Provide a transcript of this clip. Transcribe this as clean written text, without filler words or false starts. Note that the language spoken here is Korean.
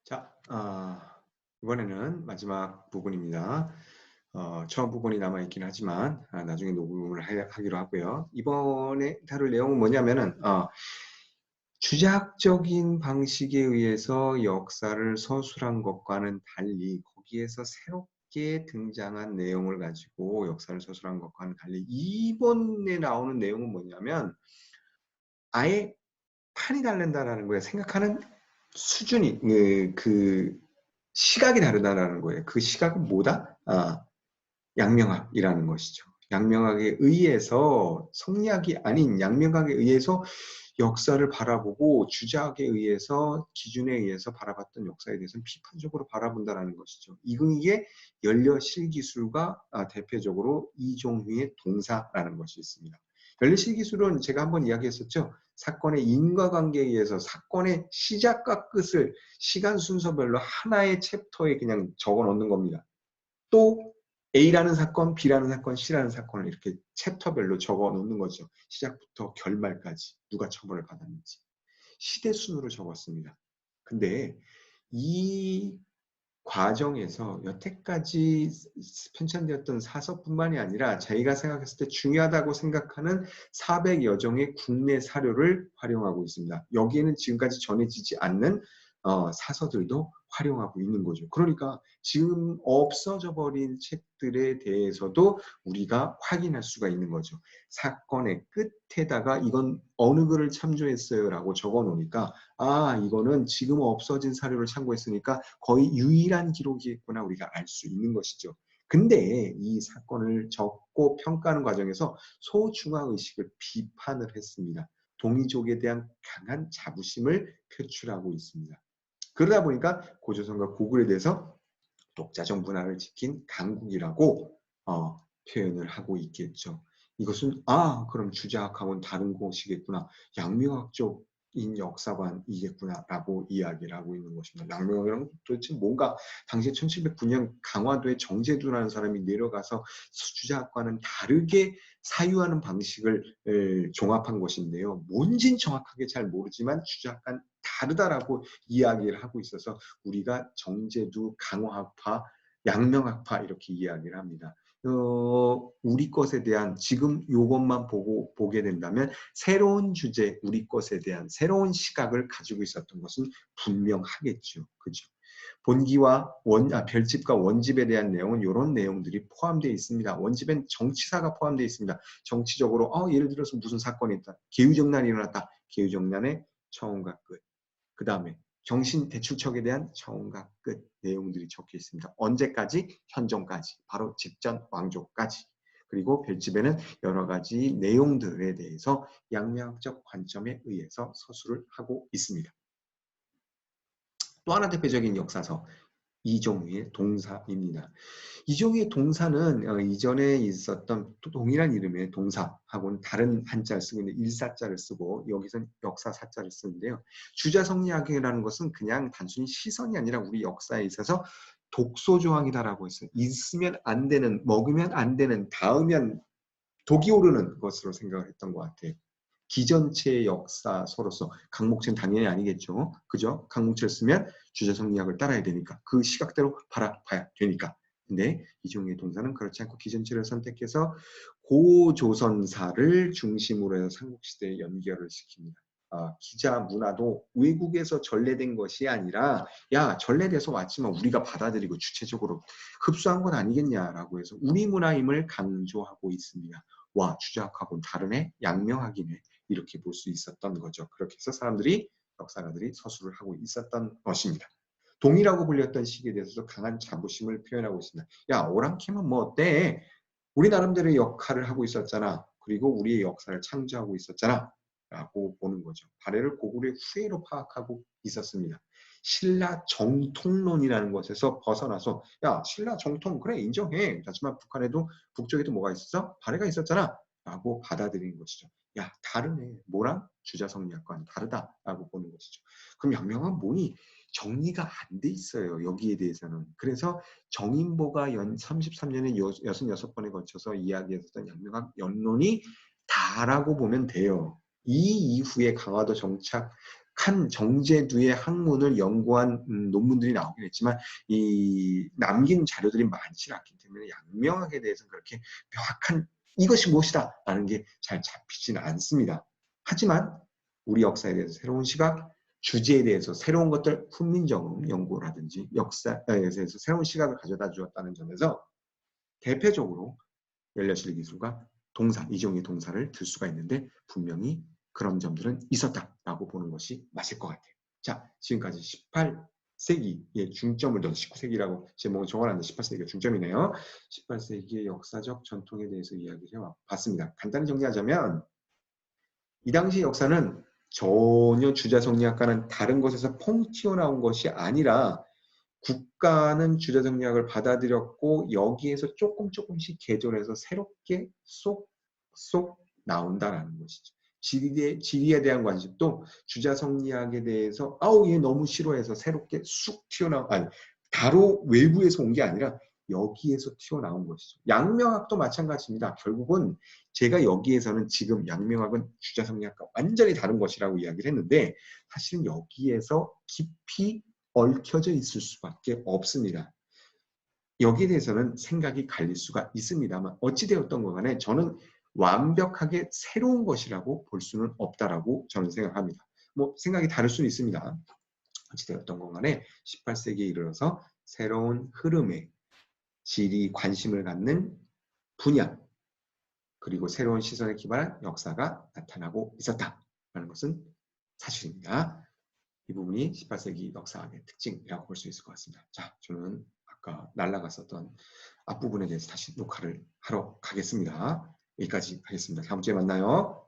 자, 이번에는 마지막 부분입니다. 처음 부분이 남아있긴 하지만 나중에 녹음을 하기로 하고요. 이번에 다룰 내용은 뭐냐면은 주작적인 방식에 의해서 역사를 서술한 것과는 달리 거기에서 새롭게 등장한 내용을 가지고 역사를 서술한 것과는 달리 이번에 나오는 내용은 뭐냐면 아예 판이 다른다라는 거예요. 생각하는 수준이 그 시각이 다르다라는 거예요. 그 시각은 뭐다? 양명학이라는 것이죠. 양명학에 의해서 성리학이 아닌 양명학에 의해서 역사를 바라보고 주작에 의해서 기준에 의해서 바라봤던 역사에 대해서는 비판적으로 바라본다라는 것이죠. 이게 연려실기술과 대표적으로 이종휘의 동사라는 것이 있습니다. 연려실기술은 제가 한번 이야기했었죠. 사건의 인과관계에 의해서 사건의 시작과 끝을 시간 순서별로 하나의 챕터에 그냥 적어 놓는 겁니다. 또 A라는 사건, B라는 사건, C라는 사건을 이렇게 챕터별로 적어 놓는 거죠. 시작부터 결말까지 누가 처벌을 받았는지. 시대순으로 적었습니다. 근데 이 과정에서 여태까지 편찬되었던 사서뿐만이 아니라 저희가 생각했을 때 중요하다고 생각하는 400여 종의 국내 사료를 활용하고 있습니다. 여기에는 지금까지 전해지지 않는 사서들도 활용하고 있는 거죠. 그러니까 지금 없어져 버린 책들에 대해서도 우리가 확인할 수가 있는 거죠. 사건의 끝에다가 이건 어느 글을 참조했어요 라고 적어 놓으니까 이거는 지금 없어진 사료를 참고했으니까 거의 유일한 기록이겠구나 우리가 알 수 있는 것이죠. 근데 이 사건을 적고 평가하는 과정에서 소중화의식을 비판을 했습니다. 동이족에 대한 강한 자부심을 표출하고 있습니다. 그러다 보니까 고조선과 고구려에 대해서 독자적 문화를 지킨 강국이라고 표현을 하고 있겠죠. 이것은 그럼 주자학하고는 다른 것이겠구나. 양명학적인 역사관이겠구나라고 이야기를 하고 있는 것입니다. 양명학이란 도대체 뭔가 당시 1709년 강화도에 정제두라는 사람이 내려가서 주자학과는 다르게 사유하는 방식을 종합한 것인데요. 뭔진 정확하게 잘 모르지만 주자학과는 다르다라고 이야기를 하고 있어서 우리가 정제두, 강화학파, 양명학파 이렇게 이야기를 합니다. 우리 것에 대한 지금 이것만 보게 된다면 새로운 주제, 우리 것에 대한 새로운 시각을 가지고 있었던 것은 분명하겠죠. 그죠? 본기와 별집과 원집에 대한 내용은 이런 내용들이 포함되어 있습니다. 원집엔 정치사가 포함되어 있습니다. 정치적으로 예를 들어서 무슨 사건이 있다. 계유정난이 일어났다. 계유정난의 처음과 끝. 그 다음에 경신대출척에 대한 처음과 끝 내용들이 적혀 있습니다. 언제까지? 현종까지. 바로 직전 왕조까지. 그리고 별집에는 여러 가지 내용들에 대해서 양명학적 관점에 의해서 서술을 하고 있습니다. 또 하나 대표적인 역사서 이종휘의 동사입니다. 이종휘의 동사는 이전에 있었던 동일한 이름의 동사하고는 다른 한자를 쓰고 있는 일사자를 쓰고 여기서는 역사사자를 쓰는데요. 주자성리학이라는 것은 그냥 단순히 시선이 아니라 우리 역사에 있어서 독소조항이다라고 했어요. 있으면 안 되는, 먹으면 안 되는, 닿으면 독이 오르는 것으로 생각을 했던 것 같아요. 기전체의 역사서로서 강목체는 당연히 아니겠죠. 그죠? 강목체를 쓰면 주제성리학을 따라야 되니까 그 시각대로 바라봐야 되니까. 근데 이종의 동사는 그렇지 않고 기전체를 선택해서 고조선사를 중심으로 해서 삼국시대에 연결을 시킵니다. 기자 문화도 외국에서 전래된 것이 아니라 전래돼서 왔지만 우리가 받아들이고 주체적으로 흡수한 건 아니겠냐라고 해서 우리 문화임을 강조하고 있습니다. 주작하고는 다르네, 양명학이네 이렇게 볼 수 있었던 거죠. 그렇게 해서 역사가들이 서술을 하고 있었던 것입니다. 동이라고 불렸던 시기에 대해서도 강한 자부심을 표현하고 있습니다. 오랑캐면 뭐 어때? 우리 나름대로의 역할을 하고 있었잖아. 그리고 우리의 역사를 창조하고 있었잖아. 라고 보는 거죠. 발해를 고구려의 후예로 파악하고 있었습니다. 신라 정통론이라는 것에서 벗어나서 신라 정통 그래 인정해. 하지만 북쪽에도 뭐가 있었어? 발해가 있었잖아. 라고 받아들이는 것이죠. 다르네. 뭐랑? 주자성리학과는 다르다라고 보는 것이죠. 그럼 양명은 뭐니? 정리가 안 돼 있어요. 여기에 대해서는. 그래서 정인보가 33년에 66번에 걸쳐서 이야기했었던 양명학 연론이 다라고 보면 돼요. 이 이후에 강화도 정착 칸 정제두의 학문을 연구한 논문들이 나오긴 했지만 이 남긴 자료들이 많지 않기 때문에 양명학에 대해서는 그렇게 명확한 이것이 무엇이다 라는 게 잘 잡히지는 않습니다. 하지만 우리 역사에 대해서 새로운 시각, 주제에 대해서 새로운 것들, 훈민정음 연구라든지 역사에 대해서 새로운 시각을 가져다 주었다는 점에서 대표적으로 열려실 기술과 동사, 이종의 동사를 들 수가 있는데 분명히 그런 점들은 있었다라고 보는 것이 맞을 것 같아요. 자, 지금까지 18세기의 중점을 둬서 19세기라고 제목을 정하는데 18세기가 중점이네요. 18세기의 역사적 전통에 대해서 이야기를 해봤습니다. 간단히 정리하자면 이 당시 역사는 전혀 주자성리학과는 다른 곳에서 퐁 튀어나온 것이 아니라 국가는 주자성리학을 받아들였고 여기에서 조금씩 개조해서 새롭게 쏙 나온다라는 것이죠. 지리에 대한 관심도 주자성리학에 대해서 아우 얘 너무 싫어해서 새롭게 쑥 튀어나온 아니 바로 외부에서 온 게 아니라 여기에서 튀어나온 것이죠. 양명학도 마찬가지입니다. 결국은 제가 여기에서는 지금 양명학은 주자성리학과 완전히 다른 것이라고 이야기를 했는데 사실은 여기에서 깊이 얽혀져 있을 수밖에 없습니다. 여기에 대해서는 생각이 갈릴 수가 있습니다만 어찌되었던 것 간에 저는 완벽하게 새로운 것이라고 볼 수는 없다라고 저는 생각합니다. 뭐 생각이 다를 수는 있습니다. 어찌되었던 것 간에 18세기에 이르러서 새로운 흐름에 질이 관심을 갖는 분야 그리고 새로운 시선에 기반한 역사가 나타나고 있었다라는 것은 사실입니다. 이 부분이 18세기 역사학의 특징이라고 볼 수 있을 것 같습니다. 자, 저는 아까 날라갔었던 앞부분에 대해서 다시 녹화를 하러 가겠습니다. 여기까지 하겠습니다. 다음 주에 만나요.